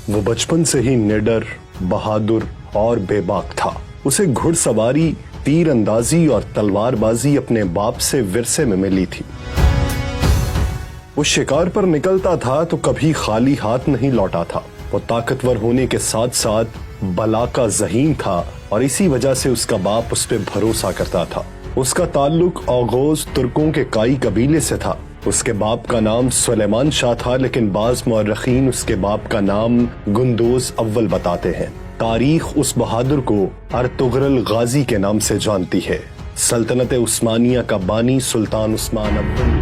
وہ بچپن سے ہی نڈر، بہادر اور بے باک تھا۔ اسے گھڑ سواری، تیر اندازی اور تلوار بازی اپنے باپ سے ورثے میں ملی تھی۔ وہ شکار پر نکلتا تھا تو کبھی خالی ہاتھ نہیں لوٹا تھا۔ وہ طاقتور ہونے کے ساتھ ساتھ بلا کا ذہین تھا اور اسی وجہ سے اس کا باپ اس پہ بھروسہ کرتا تھا۔ اس کا تعلق اوغوز ترکوں کے کائی قبیلے سے تھا۔ اس کے باپ کا نام سلیمان شاہ تھا، لیکن بعض مورخین اس کے باپ کا نام گندوز اول بتاتے ہیں۔ تاریخ اس بہادر کو ارطغرل غازی کے نام سے جانتی ہے۔ سلطنت عثمانیہ کا بانی سلطان عثمان اول۔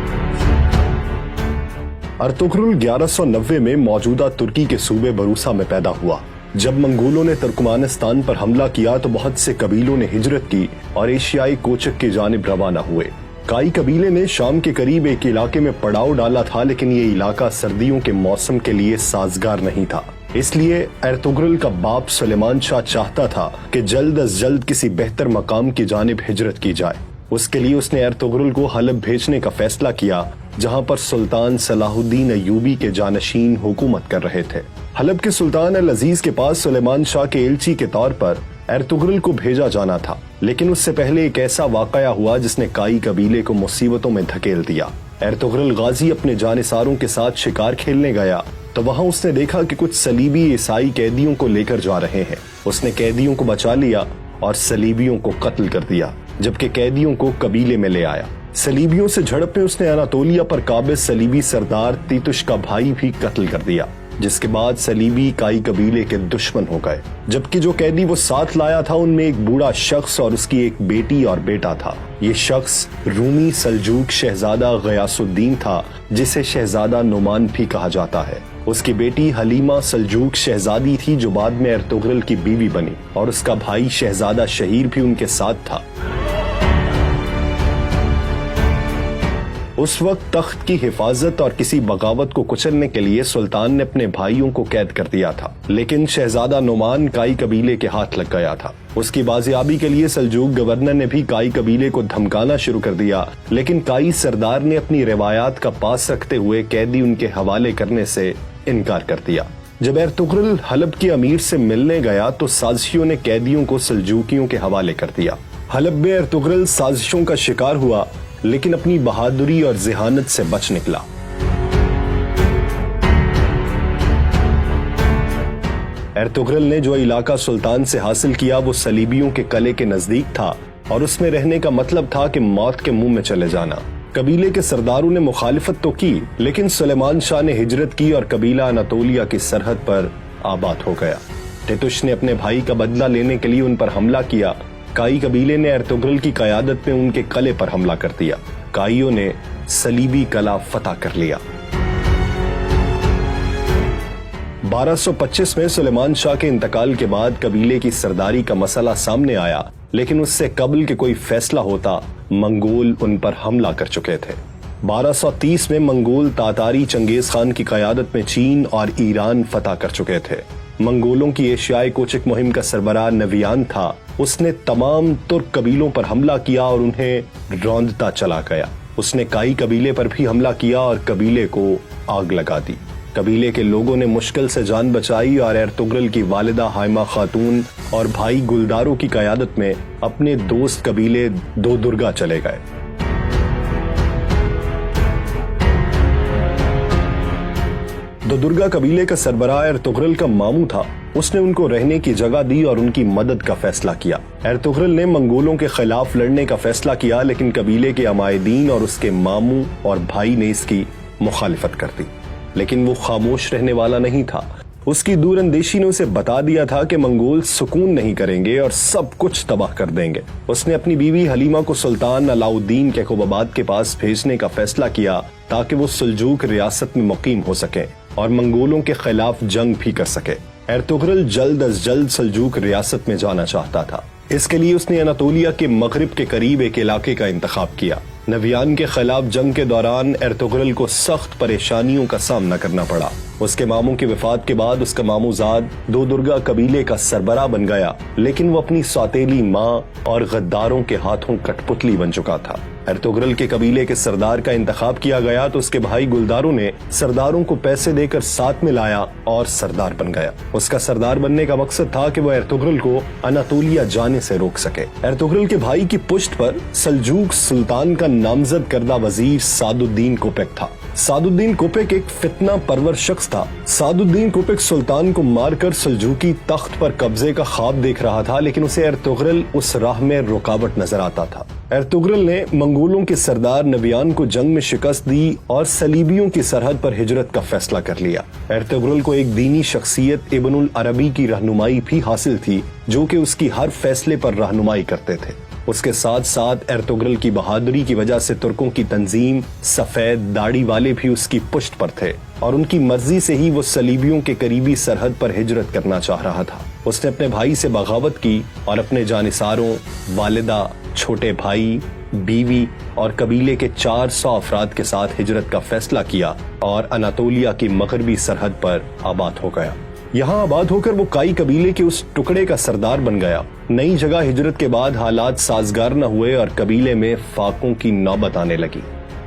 ارطغرل 1190 میں موجودہ ترکی کے صوبے بروسا میں پیدا ہوا۔ جب منگولوں نے ترکمانستان پر حملہ کیا تو بہت سے قبیلوں نے ہجرت کی اور ایشیائی کوچک کی جانب روانہ ہوئے۔ کائی قبیلے نے شام کے قریب ایک علاقے میں پڑاؤ ڈالا تھا، لیکن یہ علاقہ سردیوں کے موسم کے لیے سازگار نہیں تھا۔ اس لیے ارطغرل کا باپ سلیمان شاہ چاہتا تھا کہ جلد از جلد کسی بہتر مقام کی جانب ہجرت کی جائے۔ اس کے لیے اس نے ارطغرل کو حلب بھیجنے کا فیصلہ کیا، جہاں پر سلطان صلاح الدین ایوبی کے جانشین حکومت کر رہے تھے۔ حلب کے سلطان العزیز کے پاس سلیمان شاہ کے ایلچی کے طور پر ارطغرل کو بھیجا جانا تھا، لیکن اس سے پہلے ایک ایسا واقعہ ہوا جس نے کائی قبیلے کو مصیبتوں میں دھکیل دیا۔ ارطغرل غازی اپنے جانثاروں کے ساتھ شکار کھیلنے گیا تو وہاں اس نے دیکھا کہ کچھ صلیبی عیسائی قیدیوں کو لے کر جا رہے ہیں۔ اس نے قیدیوں کو بچا لیا اور صلیبیوں کو قتل کر دیا، جبکہ قیدیوں کو قبیلے میں لے آیا۔ صلیبیوں سے جھڑپ میں اس نے اناطولیہ پر قابض صلیبی سردار تیتش کا بھائی بھی قتل کر دیا، جس کے بعد صلیبی کائی قبیلے کے دشمن ہو گئے۔ جبکہ جو قیدی وہ ساتھ لایا تھا ان میں ایک بوڑھا شخص اور اس کی ایک بیٹی اور بیٹا تھا۔ یہ شخص رومی سلجوق شہزادہ غیاث الدین تھا، جسے شہزادہ نعمان بھی کہا جاتا ہے۔ اس کی بیٹی حلیمہ سلجوق شہزادی تھی جو بعد میں ارطغرل کی بیوی بنی، اور اس کا بھائی شہزادہ شہیر بھی ان کے ساتھ تھا۔ اس وقت تخت کی حفاظت اور کسی بغاوت کو کچلنے کے لیے سلطان نے اپنے بھائیوں کو قید کر دیا تھا، لیکن شہزادہ نعمان کائی قبیلے کے ہاتھ لگ گیا تھا۔ اس کی بازیابی کے لیے سلجوق گورنر نے بھی کائی قبیلے کو دھمکانا شروع کر دیا، لیکن کائی سردار نے اپنی روایات کا پاس رکھتے ہوئے قیدی ان کے حوالے کرنے سے انکار کر دیا۔ جب ارطغرل حلب کے امیر سے ملنے گیا تو سازشیوں نے قیدیوں کو سلجوقیوں کے حوالے کر دیا۔ حلب میں ارطغرل سازشوں کا شکار ہوا، لیکن اپنی بہادری اور ذہانت سے بچ نکلا۔ ارطغرل نے جو علاقہ سلطان سے حاصل کیا وہ صلیبیوں کے قلعے کے نزدیک تھا، اور اس میں رہنے کا مطلب تھا کہ موت کے منہ میں چلے جانا۔ قبیلے کے سرداروں نے مخالفت تو کی، لیکن سلیمان شاہ نے ہجرت کی اور قبیلہ اناطولیہ کی سرحد پر آباد ہو گیا۔ تیتش نے اپنے بھائی کا بدلہ لینے کے لیے ان پر حملہ کیا۔ کائی قبیلے نے ارطغرل کی قیادت میں ان کے قلعے پر حملہ کر دیا۔ کائیوں نے صلیبی قلعہ فتح کر لیا۔ 1225 میں سلیمان شاہ کے انتقال کے بعد قبیلے کی سرداری کا مسئلہ سامنے آیا، لیکن اس سے قبل کہ کوئی فیصلہ ہوتا منگول ان پر حملہ کر چکے تھے۔ 1230 میں منگول تاتاری چنگیز خان کی قیادت میں چین اور ایران فتح کر چکے تھے۔ منگولوں کی ایشیائی کوچک مہم کا سربراہ نویان تھا۔ اس نے تمام ترک قبیلوں پر حملہ کیا اور انہیں روندتا چلا گیا۔ اس نے کائی قبیلے پر بھی حملہ کیا اور قبیلے کو آگ لگا دی۔ قبیلے کے لوگوں نے مشکل سے جان بچائی اور ارطغرل کی والدہ ہائمہ خاتون اور بھائی گلدارو کی قیادت میں اپنے دوست قبیلے دو درگا چلے گئے۔ دو درگا قبیلے کا سربراہ ارطغرل کا ماموں تھا۔ اس نے ان کو رہنے کی جگہ دی اور ان کی مدد کا فیصلہ کیا۔ ارطغرل نے منگولوں کے خلاف لڑنے کا فیصلہ کیا، لیکن قبیلے کے عمائدین اور اس کے ماموں اور بھائی نے اس کی مخالفت کر دی۔ لیکن وہ خاموش رہنے والا نہیں تھا۔ اس کی دور اندیشی نے اسے بتا دیا تھا کہ منگول سکون نہیں کریں گے اور سب کچھ تباہ کر دیں گے۔ اس نے اپنی بیوی حلیمہ کو سلطان علاء الدین کیقوباد کے پاس بھیجنے کا فیصلہ کیا تاکہ وہ سلجوق ریاست میں مقیم ہو سکیں اور منگولوں کے خلاف جنگ بھی کر سکے۔ ارطغرل جلد از جلد سلجوق ریاست میں جانا چاہتا تھا۔ اس کے لیے اس نے اناطولیہ کے مغرب کے قریب ایک علاقے کا انتخاب کیا۔ نویان کے خلاف جنگ کے دوران ارطغرل کو سخت پریشانیوں کا سامنا کرنا پڑا۔ اس کے ماموں کی وفات کے بعد اس کا ماموں زاد دو درگا قبیلے کا سربراہ بن گیا، لیکن وہ اپنی سوتیلی ماں اور غداروں کے ہاتھوں کٹ پتلی بن چکا تھا۔ ارطغرل کے قبیلے کے سردار کا انتخاب کیا گیا تو اس کے بھائی گلداروں نے سرداروں کو پیسے دے کر ساتھ میں لایا اور سردار بن گیا۔ اس کا سردار بننے کا مقصد تھا کہ وہ ارطغرل کو اناطولیہ جانے سے روک سکے۔ ارطغرل کے بھائی کی پشت پر سلجوق سلطان کا نامزد کردہ وزیر سعد الدین کوپیک تھا۔ سعد الدین کوپیک ایک فتنہ پرور شخص تھا۔ سعد الدین کوپیک سلطان کو مار کر سلجوقی تخت پر قبضے کا خواب دیکھ رہا تھا، لیکن اسے ارطغرل اس راہ میں رکاوٹ نظر آتا تھا۔ ارطغرل نے منگولوں کے سردار نویان کو جنگ میں شکست دی اور صلیبیوں کی سرحد پر ہجرت کا فیصلہ کر لیا۔ ارطغرل کو ایک دینی شخصیت ابن العربی کی رہنمائی بھی حاصل تھی، جو کہ اس کی ہر فیصلے پر رہنمائی کرتے تھے۔ اس کے ساتھ ساتھ ارطغرل کی بہادری کی وجہ سے ترکوں کی تنظیم سفید داڑھی والے بھی اس کی پشت پر تھے اور ان کی مرضی سے ہی وہ صلیبیوں کے قریبی سرحد پر ہجرت کرنا چاہ رہا تھا۔ اس نے اپنے بھائی سے بغاوت کی اور اپنے جانثاروں، والدہ، چھوٹے بھائی، بیوی اور قبیلے کے 400 افراد کے ساتھ ہجرت کا فیصلہ کیا اور اناطولیہ کی مغربی سرحد پر آباد ہو گیا۔ یہاں آباد ہو کر وہ کائی قبیلے کے اس ٹکڑے کا سردار بن گیا۔ نئی جگہ ہجرت کے بعد حالات سازگار نہ ہوئے اور قبیلے میں فاقوں کی نوبت آنے لگی۔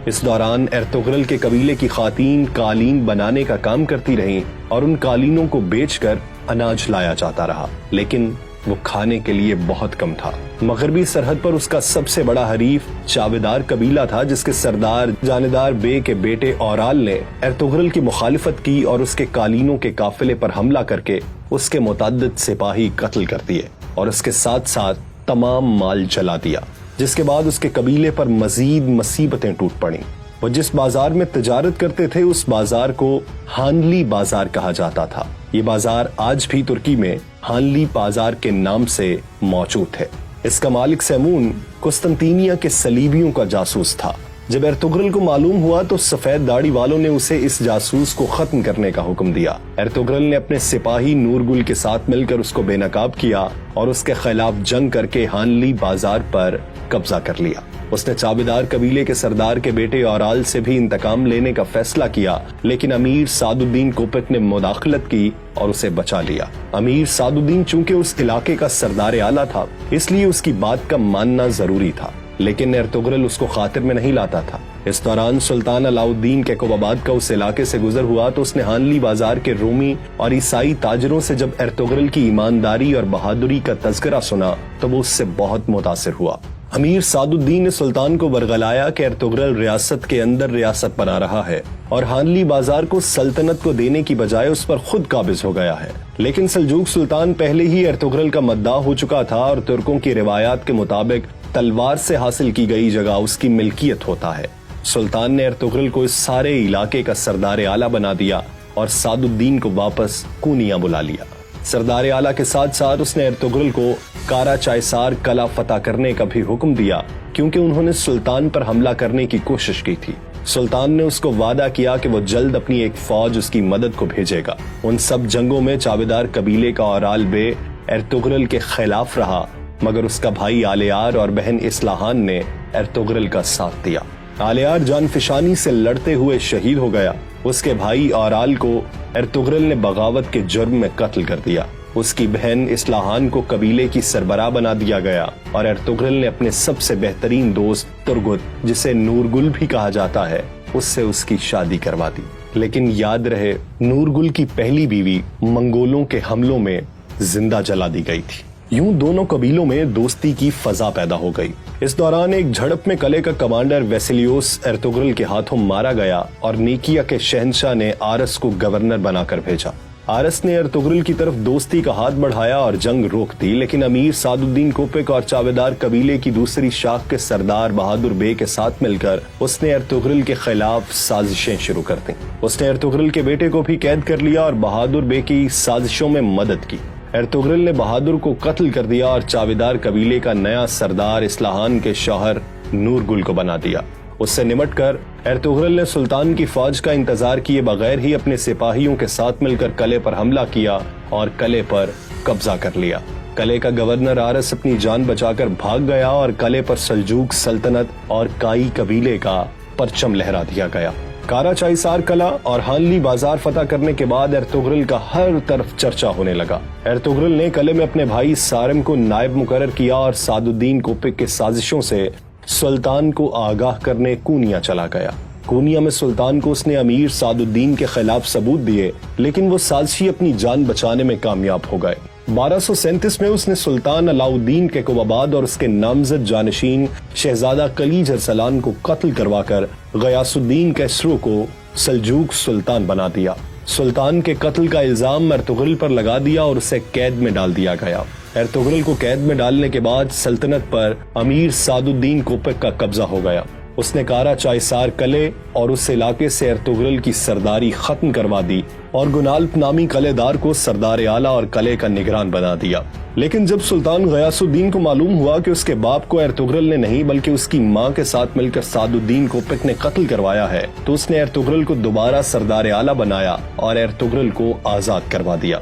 اس دوران ارطغرل کے قبیلے کی خواتین قالین بنانے کا کام کرتی رہیں اور ان قالینوں کو بیچ کر اناج لایا جاتا رہا، لیکن وہ کھانے کے لیے بہت کم تھا۔ مغربی سرحد پر اس کا سب سے بڑا حریف چاودار قبیلہ تھا، جس کے سردار جاندار بے کے بیٹے اورال نے ارطغرل کی مخالفت کی اور اس کے قالینوں کے قافلے پر حملہ کر کے اس کے متعدد سپاہی قتل کر دیے اور اس کے ساتھ ساتھ تمام مال جلا دیا، جس کے بعد اس کے قبیلے پر مزید مصیبتیں ٹوٹ پڑیں۔ وہ جس بازار میں تجارت کرتے تھے اس بازار کو ہانلی بازار کہا جاتا تھا۔ یہ بازار آج بھی ترکی میں ہانلی بازار کے نام سے موجود ہے۔ اس کا مالک سیمون قسطنطینیہ کے صلیبیوں کا جاسوس تھا۔ جب ارطغرل کو معلوم ہوا تو سفید داڑھی والوں نے اسے اس جاسوس کو ختم کرنے کا حکم دیا۔ ارطغرل نے اپنے سپاہی نورگل کے ساتھ مل کر اس کو بے نقاب کیا اور اس کے خلاف جنگ کر کے ہانلی بازار پر قبضہ کر لیا۔ اس نے چابدار قبیلے کے سردار کے بیٹے اورال سے بھی انتقام لینے کا فیصلہ کیا، لیکن امیر سعد الدین کوپیک نے مداخلت کی اور اسے بچا لیا۔ امیر سعد الدین چونکہ اس علاقے کا سردار اعلیٰ تھا، اس لیے اس کی بات کا ماننا ضروری تھا، لیکن ارطغرل اس کو خاطر میں نہیں لاتا تھا۔ اس دوران سلطان علاء الدین کیقوباد کا اس علاقے سے گزر ہوا تو اس نے ہانلی بازار کے رومی اور عیسائی تاجروں سے جب ارطغرل کی ایمانداری اور بہادری کا تذکرہ سنا تو وہ اس سے بہت متاثر ہوا۔ امیر سعد الدین نے سلطان کو برگلایا کہ ارطغرل ریاست کے اندر ریاست بنا رہا ہے اور ہانلی بازار کو سلطنت کو دینے کی بجائے اس پر خود قابض ہو گیا ہے، لیکن سلجوق سلطان پہلے ہی ارطغرل کا مداح ہو چکا تھا اور ترکوں کی روایات کے مطابق تلوار سے حاصل کی گئی جگہ اس کی ملکیت ہوتا ہے۔ سلطان نے ارطغرل کو اس سارے علاقے کا سردار اعلیٰ بنا دیا اور سعد الدین کو واپس کونیا بلا لیا۔ سردار اعلیٰ کے ساتھ ساتھ اس نے ارطغرل کو کارا چائسار قلعہ فتح کرنے کا بھی حکم دیا، کیونکہ انہوں نے سلطان پر حملہ کرنے کی کوشش کی تھی۔ سلطان نے اس کو وعدہ کیا کہ وہ جلد اپنی ایک فوج اس کی مدد کو بھیجے گا۔ ان سب جنگوں میں چاودار قبیلے کا اورال بے ارطغرل کے خلاف رہا، مگر اس کا بھائی آلیار اور بہن اصلاحان نے ارطغرل کا ساتھ دیا۔ آلیار جان فشانی سے لڑتے ہوئے شہید ہو گیا۔ اس کے بھائی اورال کو ارطغرل نے بغاوت کے جرم میں قتل کر دیا۔ اس کی بہن اصلاحان کو قبیلے کی سربراہ بنا دیا گیا اور ارطغرل نے اپنے سب سے بہترین دوست ترگت، جسے نورگل بھی کہا جاتا ہے، اس سے اس کی شادی کروا دی۔ لیکن یاد رہے، نورگل کی پہلی بیوی منگولوں کے حملوں میں زندہ جلا دی گئی تھی۔ یوں دونوں قبیلوں میں دوستی کی فضا پیدا ہو گئی۔ اس دوران ایک جھڑپ میں قلعے کا کمانڈر ویسیلیوس ارطغرل کے ہاتھوں مارا گیا اور نیکیا کے شہنشاہ نے آرس کو گورنر بنا کر بھیجا۔ آرس نے ارطغرل کی طرف دوستی کا ہاتھ بڑھایا اور جنگ روک دی، لیکن امیر سعد الدین کوپیک اور چاودار قبیلے کی دوسری شاخ کے سردار بہادر بے کے ساتھ مل کر اس نے ارطغرل کے خلاف سازشیں شروع کر دیں۔ اس نے ارطغرل کے بیٹے کو بھی قید کر لیا اور بہادر بے کی سازشوں میں مدد کی۔ ارطغرل نے بہادر کو قتل کر دیا اور چاودار قبیلے کا نیا سردار اصلاحان کے شوہر نورگل کو بنا دیا۔ اس سے نمٹ کر ارطغرل نے سلطان کی فوج کا انتظار کیے بغیر ہی اپنے سپاہیوں کے ساتھ مل کر قلعے پر حملہ کیا اور قلعے پر قبضہ کر لیا۔ قلعے کا گورنر آرس اپنی جان بچا کر بھاگ گیا اور قلعے پر سلجوق سلطنت اور کائی قبیلے کا پرچم لہرا دیا گیا۔ کارا چائسار قلعہ اور ہانلی بازار فتح کرنے کے بعد ارطغرل کا ہر طرف چرچا ہونے لگا۔ ارطغرل نے قلعے میں اپنے بھائی سارم کو نائب مقرر کیا اور سعد الدین کوپک کے سازشوں سے سلطان کو آگاہ کرنے کونیا چلا گیا۔ کونیا میں سلطان کو اس نے امیر سعد الدین کے خلاف ثبوت دیے، لیکن وہ سازشی اپنی جان بچانے میں کامیاب ہو گئے۔ 1237 میں اس نے سلطان علاؤ الدین کیقوباد اور اس کے نامزد جانشین شہزادہ کلیج ارسلان کو قتل کروا کر غیاث الدین کیسرو کو سلجوق سلطان بنا دیا۔ سلطان کے قتل کا الزام ارطغرل پر لگا دیا اور اسے قید میں ڈال دیا گیا۔ ارطغرل کو قید میں ڈالنے کے بعد سلطنت پر امیر سعد الدین کوپک کا قبضہ ہو گیا۔ اس نے کارا چائسار قلعے اور اس علاقے سے ارطغرل کی سرداری ختم کروا دی اور گنالپ نامی قلعے دار کو سردار اعلیٰ اور قلعے کا نگران بنا دیا۔ لیکن جب سلطان غیاث الدین کو معلوم ہوا کہ اس کے باپ کو ارطغرل نے نہیں بلکہ اس کی ماں کے ساتھ مل کر سعد الدین کوپک نے قتل کروایا ہے، تو اس نے ارطغرل کو دوبارہ سردار اعلیٰ بنایا اور ارطغرل کو آزاد کروا دیا۔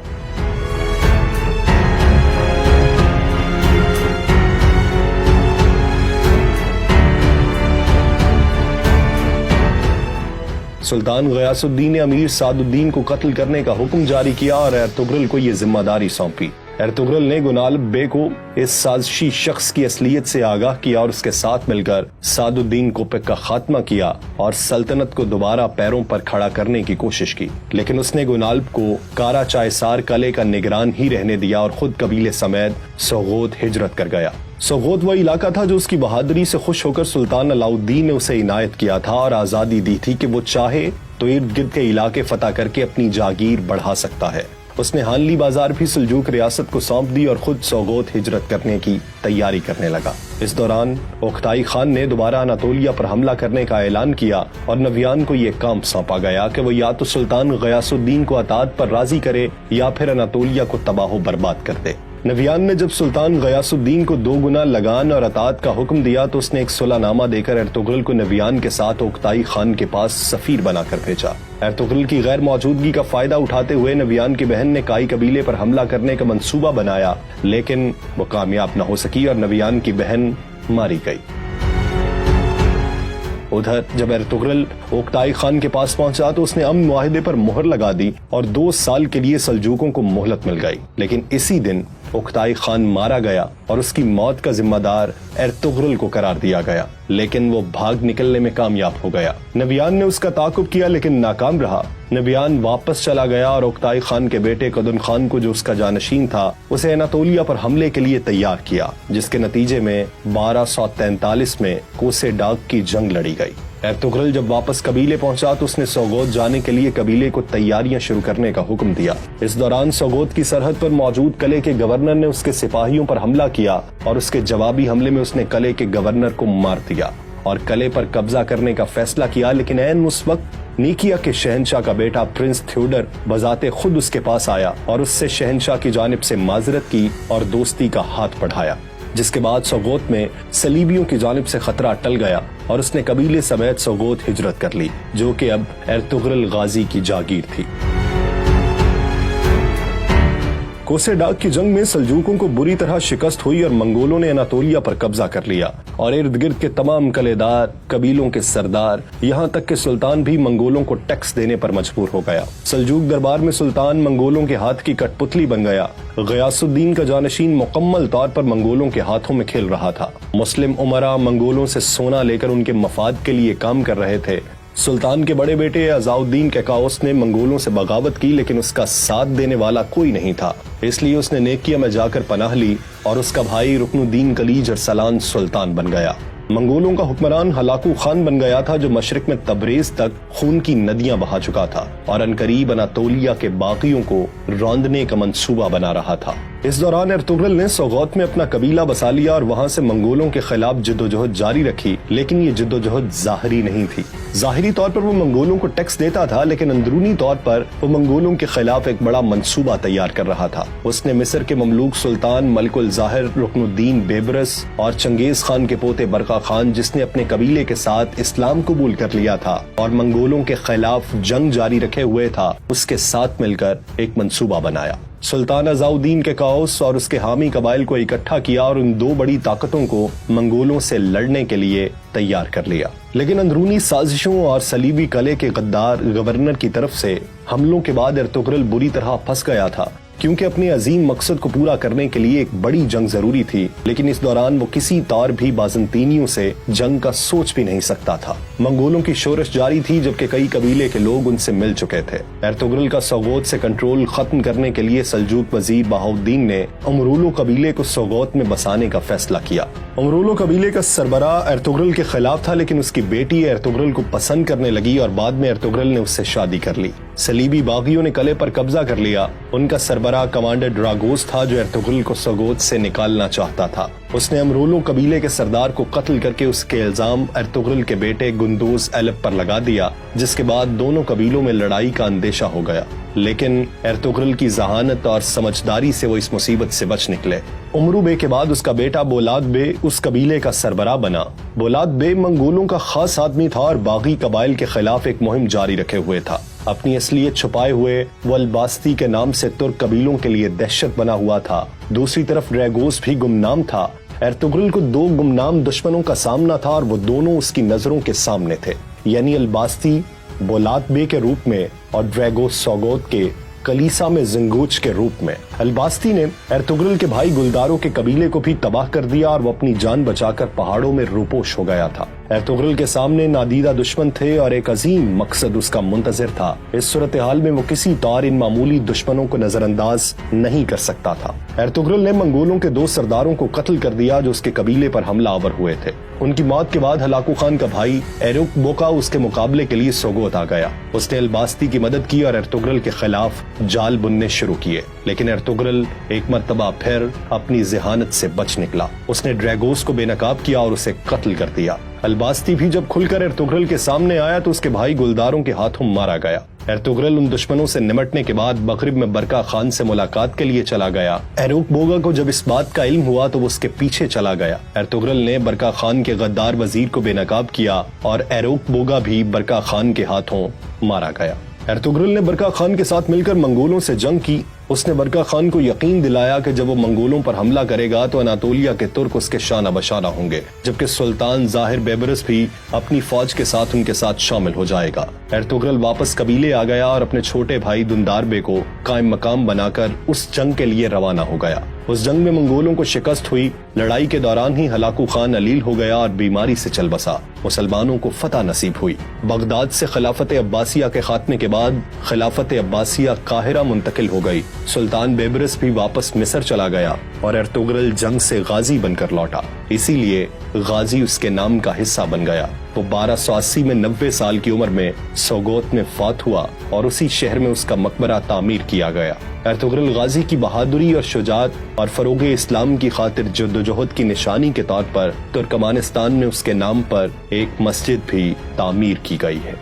سلطان غیاث الدین نے امیر سعد الدین کو قتل کرنے کا حکم جاری کیا اور ارطغرل کو یہ ذمہ داری سونپی۔ ارطغرل نے گنالپ بے کو اس سازشی شخص کی اصلیت سے آگاہ کیا اور اس کے ساتھ مل کر سعد الدین کوپک کا خاتمہ کیا اور سلطنت کو دوبارہ پیروں پر کھڑا کرنے کی کوشش کی، لیکن اس نے گنالپ کو کارا چائسار قلعے کا نگران ہی رہنے دیا اور خود قبیلے سمیت سوغوت ہجرت کر گیا۔ سوغوت وہ علاقہ تھا جو اس کی بہادری سے خوش ہو کر سلطان علاؤ الدین نے اسے عنایت کیا تھا اور آزادی دی تھی کہ وہ چاہے تو ارد گرد کے علاقے فتح کر کے اپنی جاگیر بڑھا سکتا ہے۔ اس نے ہانلی بازار بھی سلجوق ریاست کو سونپ دی اور خود سوغوت ہجرت کرنے کی تیاری کرنے لگا۔ اس دوران اوکتائی خان نے دوبارہ اناطولیہ پر حملہ کرنے کا اعلان کیا اور نویان کو یہ کام سونپا گیا کہ وہ یا تو سلطان غیاث الدین کو اطاعت پر راضی کرے یا پھر اناطولیہ کو تباہ و برباد کر دے۔ نویان نے جب سلطان غیاث الدین کو 2 گنا لگان اور اطاعت کا حکم دیا تو اس نے ایک صلح نامہ دے کر ارطغرل کو نویان کے ساتھ اوکتائی خان کے پاس سفیر بنا کر بھیجا۔ ارطغرل کی غیر موجودگی کا فائدہ اٹھاتے ہوئے نویان کی بہن نے کائی قبیلے پر حملہ کرنے کا منصوبہ بنایا، لیکن وہ کامیاب نہ ہو سکی اور نویان کی بہن ماری گئی۔ ادھر جب ارطغرل اوکتائی خان کے پاس پہنچا تو اس نے امن معاہدے پر مہر لگا دی اور 2 سال کے لیے سلجوقوں کو مہلت مل گئی، لیکن اسی دن اوکتائی خان مارا گیا اور اس کی موت کا ذمہ دار ارطغرل کو قرار دیا گیا، لیکن وہ بھاگ نکلنے میں کامیاب ہو گیا۔ نویان نے اس کا تعاقب کیا لیکن ناکام رہا۔ نویان واپس چلا گیا اور اوکتائی خان کے بیٹے قدن خان کو جو اس کا جانشین تھا اسے اناطولیہ پر حملے کے لیے تیار کیا، جس کے نتیجے میں 1243 میں کوسے ڈاک کی جنگ لڑی گئی۔ ارطغرل جب واپس قبیلے پہنچا تو اس نے سوغوت جانے کے لیے قبیلے کو تیاریاں شروع کرنے کا حکم دیا۔ اس دوران سوغوت کی سرحد پر موجود قلعے کے گورنر نے اس کے سپاہیوں پر حملہ کیا اور اس کے جوابی حملے میں اس نے قلعے کے گورنر کو مار دیا اور قلعے پر قبضہ کرنے کا فیصلہ کیا، لیکن عین اس وقت نیکیا کے شہنشاہ کا بیٹا پرنس تھیوڈر بذات خود اس کے پاس آیا اور اس سے شہنشاہ کی جانب سے معذرت کی اور دوستی کا ہاتھ بڑھایا، جس کے بعد سوغوت میں صلیبیوں کی جانب سے خطرہ ٹل گیا اور اس نے قبیلے سمیت سوغوت ہجرت کر لی، جو کہ اب ارطغرل غازی کی جاگیر تھی۔ کوسے ڈاک کی جنگ میں سلجوقوں کو بری طرح شکست ہوئی اور منگولوں نے اناطولیہ پر قبضہ کر لیا اور ارد گرد کے تمام قلعے دار، قبیلوں کے سردار، یہاں تک کہ سلطان بھی منگولوں کو ٹیکس دینے پر مجبور ہو گیا۔ سلجوق دربار میں سلطان منگولوں کے ہاتھ کی کٹ پتلی بن گیا۔ غیاث الدین کا جانشین مکمل طور پر منگولوں کے ہاتھوں میں کھیل رہا تھا۔ مسلم امراء منگولوں سے سونا لے کر ان کے مفاد کے لیے کام کر رہے تھے۔ سلطان کے بڑے بیٹے عزاء الدین کیکاؤس نے منگولوں سے بغاوت کی، لیکن اس کا ساتھ دینے والا کوئی نہیں تھا، اس لیے اس نے نیکیا میں جا کر پناہ لی اور اس کا بھائی رکن الدین کلیج ارسلان سلطان بن گیا۔ منگولوں کا حکمران ہلاکو خان بن گیا تھا، جو مشرق میں تبریز تک خون کی ندیاں بہا چکا تھا اور عنقریب اناطولیہ کے باغیوں کو روندنے کا منصوبہ بنا رہا تھا۔ اس دوران ارطغرل نے سوغوت میں اپنا قبیلہ بسا لیا اور وہاں سے منگولوں کے خلاف جدوجہد جاری رکھی، لیکن یہ جدوجہد ظاہری نہیں تھی۔ ظاہری طور پر وہ منگولوں کو ٹیکس دیتا تھا، لیکن اندرونی طور پر وہ منگولوں کے خلاف ایک بڑا منصوبہ تیار کر رہا تھا۔ اس نے مصر کے مملوک سلطان ملک الظاہر رکن الدین بیبرس اور چنگیز خان کے پوتے برقا خان، جس نے اپنے قبیلے کے ساتھ اسلام قبول کر لیا تھا اور منگولوں کے خلاف جنگ جاری رکھے ہوئے تھا، اس کے ساتھ مل کر ایک منصوبہ بنایا۔ سلطان عزاء الدین کیکاؤس اور اس کے حامی قبائل کو اکٹھا کیا اور ان 2 بڑی طاقتوں کو منگولوں سے لڑنے کے لیے تیار کر لیا۔ لیکن اندرونی سازشوں اور صلیبی قلعے کے غدار گورنر کی طرف سے حملوں کے بعد ارطغرل بری طرح پھنس گیا تھا، کیونکہ اپنے عظیم مقصد کو پورا کرنے کے لیے ایک بڑی جنگ ضروری تھی، لیکن اس دوران وہ کسی طور بھی بازنطینیوں سے جنگ کا سوچ بھی نہیں سکتا تھا۔ منگولوں کی شورش جاری تھی، جبکہ کئی قبیلے کے لوگ ان سے مل چکے تھے۔ ارطغرل کا سوغوت سے کنٹرول ختم کرنے کے لیے سلجوق وزیر بہاؤالدین نے امرولو قبیلے کو سوغوت میں بسانے کا فیصلہ کیا۔ امرولو قبیلے کا سربراہ ارطغرل کے خلاف تھا، لیکن اس کی بیٹی ارطغرل کو پسند کرنے لگی اور بعد میں ارطغرل نے اس سے شادی کر لی۔ صلیبی باغیوں نے قلعے پر قبضہ کر لیا۔ ان کا سربراہ کمانڈر ڈراگوس تھا، جو ارطغرل کو سوغوت سے نکالنا چاہتا تھا۔ اس نے امرولو قبیلے کے سردار کو قتل کر کے اس کے الزام ارطغرل کے بیٹے گندوز ایلپ پر لگا دیا، جس کے بعد دونوں قبیلوں میں لڑائی کا اندیشہ ہو گیا، لیکن ارطغرل کی ذہانت اور سمجھداری سے وہ اس مصیبت سے بچ نکلے۔ امرو بے کے بعد اس کا بیٹا بولاد بے اس قبیلے کا سربراہ بنا۔ بولاد بے منگولوں کا خاص آدمی تھا اور باغی قبائل کے خلاف ایک مہم جاری رکھے ہوئے تھا۔ اپنی اصلیت چھپائے ہوئے وہ الباستی کے نام سے ترک قبیلوں کے لیے دہشت بنا ہوا تھا۔ دوسری طرف ڈریگوس بھی گمنام تھا۔ ارطغرل کو دو گمنام دشمنوں کا سامنا تھا اور وہ دونوں اس کی نظروں کے سامنے تھے، یعنی الباستی بولاد بے کے روپ میں اور ڈریگوس سوغوت کے کلیسا میں زنگوچ کے روپ میں۔ الباستی نے ارطغرل کے بھائی گلداروں کے قبیلے کو بھی تباہ کر دیا اور وہ اپنی جان بچا کر پہاڑوں میں روپوش ہو گیا تھا۔ ارطغرل کے سامنے نادیدہ دشمن تھے اور ایک عظیم مقصد اس کا منتظر تھا۔ اس صورتحال میں وہ کسی طور ان معمولی دشمنوں کو نظر انداز نہیں کر سکتا تھا۔ ارطغرل نے منگولوں کے دو سرداروں کو قتل کر دیا جو اس کے قبیلے پر حملہ آور ہوئے تھے۔ ان کی موت کے بعد ہلاکو خان کا بھائی ایروک بوکا اس کے مقابلے کے لیے سوغوت آ گیا۔ اس نے الباستی کی مدد کی اور ارطغرل کے خلاف جال بننے شروع کیے، لیکن ارطغرل ایک مرتبہ پھر اپنی ذہانت سے بچ نکلا۔ اس نے ڈریگوس کو بے نقاب کیا اور اسے قتل کر دیا۔ الباستی بھی جب کھل کر ارطغرل کے سامنے آیا تو اس کے بھائی گلداروں کے ہاتھوں مارا گیا۔ ارطغرل ان دشمنوں سے نمٹنے کے بعد مغرب میں برقع خان سے ملاقات کے لیے چلا گیا۔ ایروک بوگا کو جب اس بات کا علم ہوا تو وہ اس کے پیچھے چلا گیا۔ ارطغرل نے برقع خان کے غدار وزیر کو بے نقاب کیا اور ایروک بوگا بھی برقع خان کے ہاتھوں مارا گیا۔ ارطغرل نے برقع خان کے ساتھ مل کر منگولوں سے جنگ کی۔ اس نے برقع خان کو یقین دلایا کہ جب وہ منگولوں پر حملہ کرے گا تو اناطولیہ کے ترک اس کے شانہ بشانہ ہوں گے، جبکہ سلطان ظاہر بیبرس بھی اپنی فوج کے ساتھ ان کے ساتھ شامل ہو جائے گا۔ ارطغرل واپس قبیلے آ گیا اور اپنے چھوٹے بھائی دندار بے کو قائم مقام بنا کر اس جنگ کے لیے روانہ ہو گیا۔ اس جنگ میں منگولوں کو شکست ہوئی۔ لڑائی کے دوران ہی ہلاکو خان علیل ہو گیا اور بیماری سے چل بسا۔ مسلمانوں کو فتح نصیب ہوئی۔ بغداد سے خلافت عباسیہ کے خاتمے کے بعد خلافت عباسیہ قاہرہ منتقل ہو گئی۔ سلطان بیبرس بھی واپس مصر چلا گیا اور ارطغرل جنگ سے غازی بن کر لوٹا، اسی لیے غازی اس کے نام کا حصہ بن گیا۔ وہ 1280 میں 90 سال کی عمر میں سوغوت میں فوت ہوا اور اسی شہر میں اس کا مقبرہ تعمیر کیا گیا۔ ارطغرل غازی کی بہادری اور شجاعت اور فروغ اسلام کی خاطر جدوجہد کی نشانی کے طور پر ترکمانستان میں اس کے نام پر ایک مسجد بھی تعمیر کی گئی ہے۔